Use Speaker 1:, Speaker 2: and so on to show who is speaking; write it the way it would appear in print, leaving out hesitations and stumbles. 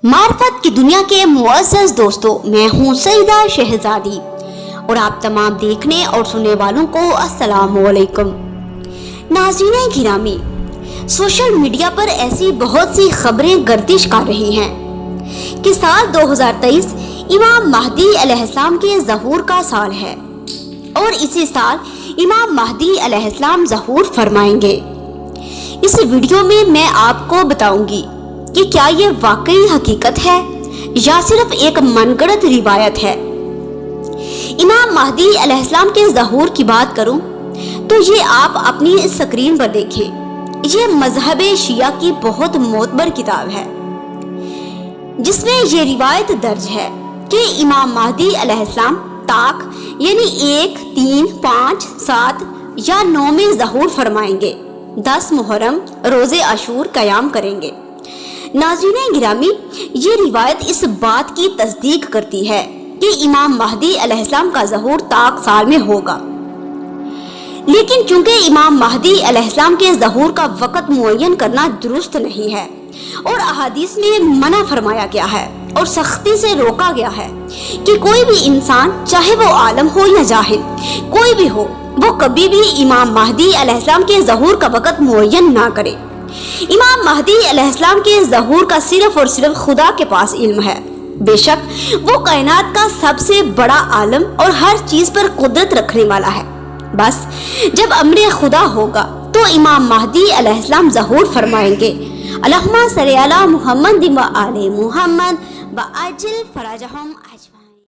Speaker 1: मार्फत की दुनिया के मुअज़्ज़ज़ दोस्तों, मैं हूँ सईदा शहजादी और आप तमाम देखने और सुनने वालों को अस्सलामु अलैकुम। नाज़रीन गिरामी, सोशल मीडिया पर ऐसी बहुत सी खबरें गर्दिश कर रही हैं कि साल 2023 इमाम महदी अलैहिस्सलाम के ज़हूर का साल है और इसी साल इमाम महदी अलैहिस्सलाम ज़हूर फरमाएंगे। इस वीडियो में मैं आपको बताऊंगी कि क्या ये वाकई हकीकत है या सिर्फ एक मनगढ़ंत रिवायत है। इमाम महदी अलैहिस्सलाम के ज़हूर की बात करूं तो ये आप अपनी स्क्रीन पर देखें। ये मजहब शिया की बहुत मोतबर किताब है जिसमें ये रिवायत दर्ज है कि इमाम महदी अलैहिस्सलाम ताक यानी 1, 3, 5, 7 या 9 में ज़हूर फरमाएंगे। 10 मुहर्रम रोज़े आशूर क़याम करेंगे। नाज़रीन गिरामी, ये रिवायत इस बात की तस्दीक करती है कि इमाम महदी अलैहिस्सलाम का ज़हूर ताक साल में होगा, लेकिन चूंकि इमाम महदी अलैहिस्सलाम के ज़हूर का वक़्त मुअय्यन करना दुरुस्त नहीं है और अहादीस में मना फरमाया गया है और सख्ती से रोका गया है कि कोई भी इंसान, चाहे वो आलम हो या जाहिल, कोई भी हो, वो कभी भी इमाम महदी अलैहिस्सलाम के ज़हूर का वक़्त मुअय्यन ना करे। इमाम महदी अलैहिस्सलाम के ज़हूर का सिर्फ और सिर्फ खुदा के पास इल्म है। बेशक वो कायनात का सबसे बड़ा आलम और हर चीज पर कुदरत रखने वाला है। बस जब अम्र खुदा होगा तो इमाम महदी अलैहिस्सलाम ज़हूर फरमाएंगे। अल्लाहुम्मा सल्ली अला मुहम्मद व आले मुहम्मद व अज्जिल फरजहुम अजमईन।